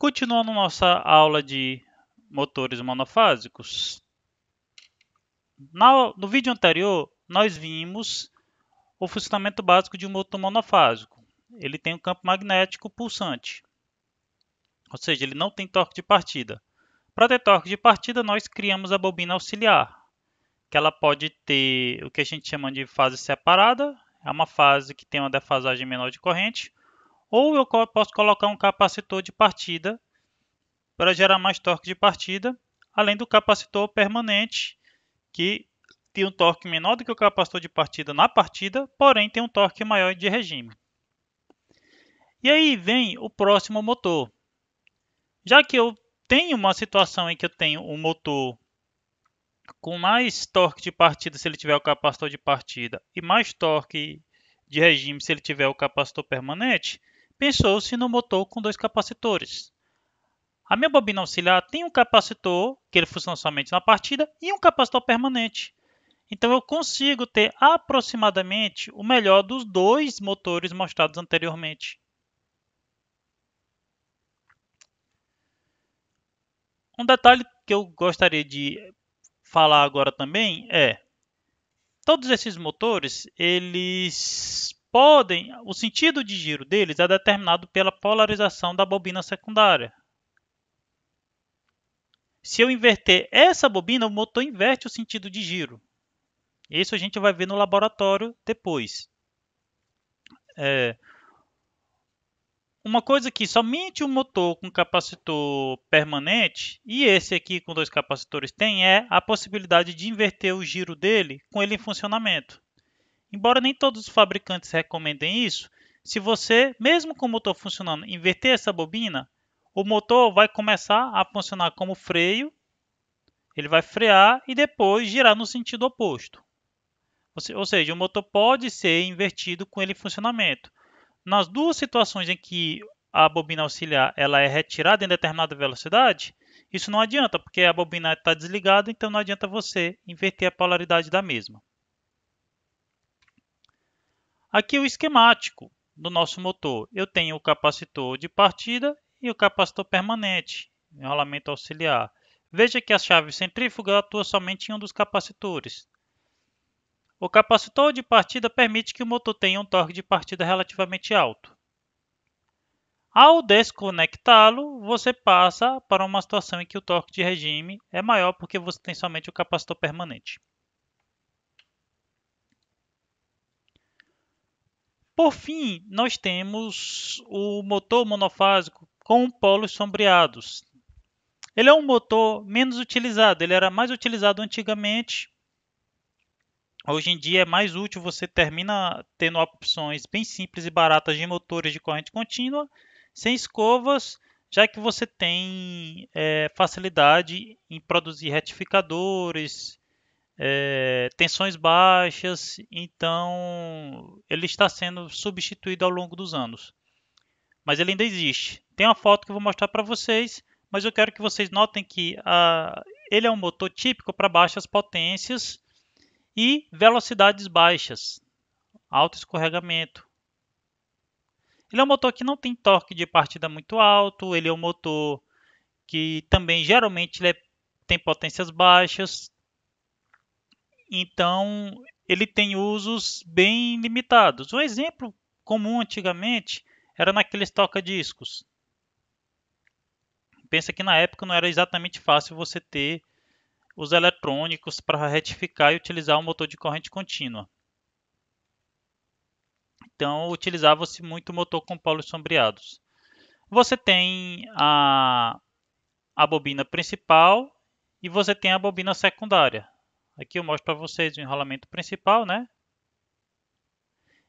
Continuando nossa aula de motores monofásicos, no vídeo anterior nós vimos o funcionamento básico de um motor monofásico. Ele tem um campo magnético pulsante, ou seja, ele não tem torque de partida. Para ter torque de partida, nós criamos a bobina auxiliar, que ela pode ter o que a gente chama de fase separada, é uma fase que tem uma defasagem menor de corrente, ou eu posso colocar um capacitor de partida para gerar mais torque de partida, além do capacitor permanente, que tem um torque menor do que o capacitor de partida na partida, porém tem um torque maior de regime. E aí vem o próximo motor. Já que eu tenho uma situação em que eu tenho um motor com mais torque de partida se ele tiver o capacitor de partida e mais torque de regime se ele tiver o capacitor permanente, pensou-se no motor com dois capacitores. A minha bobina auxiliar tem um capacitor, que ele funciona somente na partida, e um capacitor permanente. Então eu consigo ter aproximadamente o melhor dos dois motores mostrados anteriormente. Um detalhe que eu gostaria de falar agora também é, todos esses motores, o sentido de giro deles é determinado pela polarização da bobina secundária. Se eu inverter essa bobina, o motor inverte o sentido de giro. Isso a gente vai ver no laboratório depois. Uma coisa que somente um motor com capacitor permanente e esse aqui com dois capacitores tem é a possibilidade de inverter o giro dele com ele em funcionamento. Embora nem todos os fabricantes recomendem isso, se você, mesmo com o motor funcionando, inverter essa bobina, o motor vai começar a funcionar como freio, ele vai frear e depois girar no sentido oposto. Ou seja, o motor pode ser invertido com ele em funcionamento. Nas duas situações em que a bobina auxiliar ela é retirada em determinada velocidade, isso não adianta, porque a bobina está desligada, então não adianta você inverter a polaridade da mesma. Aqui o esquemático do nosso motor. Eu tenho o capacitor de partida e o capacitor permanente, enrolamento auxiliar. Veja que a chave centrífuga atua somente em um dos capacitores. O capacitor de partida permite que o motor tenha um torque de partida relativamente alto. Ao desconectá-lo, você passa para uma situação em que o torque de regime é maior porque você tem somente o capacitor permanente. Por fim, nós temos o motor monofásico com polos sombreados. Ele é um motor menos utilizado, ele era mais utilizado antigamente. Hoje em dia é mais útil, você termina tendo opções bem simples e baratas de motores de corrente contínua, sem escovas, já que você tem facilidade em produzir retificadores, tensões baixas, então ele está sendo substituído ao longo dos anos. Mas ele ainda existe. Tem uma foto que eu vou mostrar para vocês, mas eu quero que vocês notem que ele é um motor típico para baixas potências e velocidades baixas, alto escorregamento. Ele é um motor que não tem torque de partida muito alto, ele é um motor que também geralmente tem potências baixas, então ele tem usos bem limitados. Um exemplo comum antigamente era naqueles toca-discos. Pensa que na época não era exatamente fácil você ter os eletrônicos para retificar e utilizar um motor de corrente contínua. Então utilizava-se muito motor com polos sombreados. Você tem a bobina principal e você tem a bobina secundária. Aqui eu mostro para vocês o enrolamento principal, né?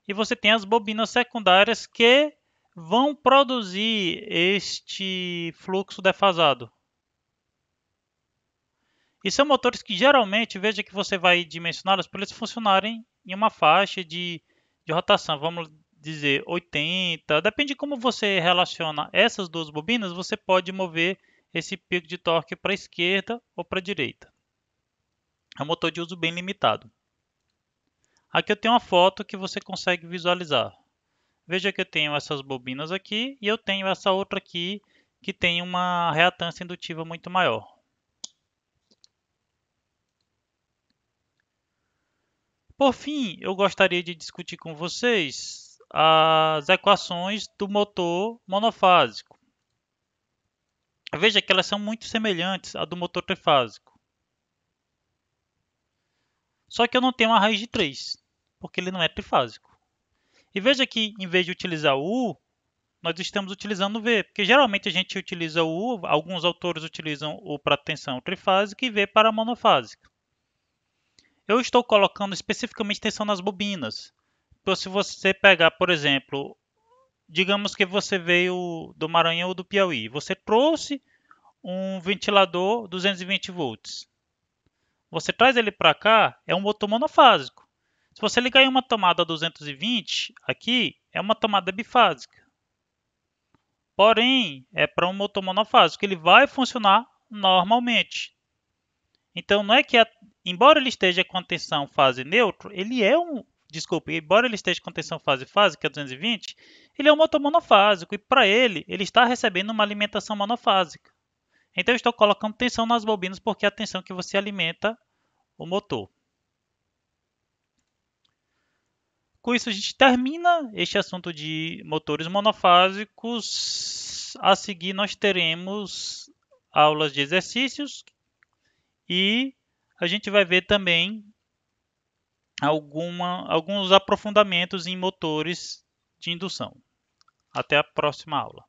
E você tem as bobinas secundárias que vão produzir este fluxo defasado. E são motores que geralmente, veja que você vai dimensioná-los para eles funcionarem em uma faixa de rotação, vamos dizer 80, depende de como você relaciona essas duas bobinas, você pode mover esse pico de torque para a esquerda ou para a direita. É um motor de uso bem limitado. Aqui eu tenho uma foto que você consegue visualizar. Veja que eu tenho essas bobinas aqui e eu tenho essa outra aqui, que tem uma reatância indutiva muito maior. Por fim, eu gostaria de discutir com vocês as equações do motor monofásico. Veja que elas são muito semelhantes à do motor trifásico. Só que eu não tenho uma raiz de 3, porque ele não é trifásico. E veja que, em vez de utilizar o U, nós estamos utilizando o V, porque geralmente a gente utiliza o U, alguns autores utilizam o para tensão trifásica e V para monofásica. Eu estou colocando especificamente tensão nas bobinas. Então, se você pegar, por exemplo, digamos que você veio do Maranhão ou do Piauí, você trouxe um ventilador 220 volts. Você traz ele para cá, é um motor monofásico. Se você ligar em uma tomada 220, aqui é uma tomada bifásica. Porém, é para um motor monofásico, ele vai funcionar normalmente. Então, não é que, embora ele esteja com tensão fase neutro, ele é um, desculpe, embora ele esteja com tensão fase, que é 220, ele é um motor monofásico e para ele está recebendo uma alimentação monofásica. Então, eu estou colocando tensão nas bobinas porque é a tensão que você alimenta o motor. Com isso, a gente termina este assunto de motores monofásicos. A seguir, nós teremos aulas de exercícios e a gente vai ver também alguns aprofundamentos em motores de indução. Até a próxima aula.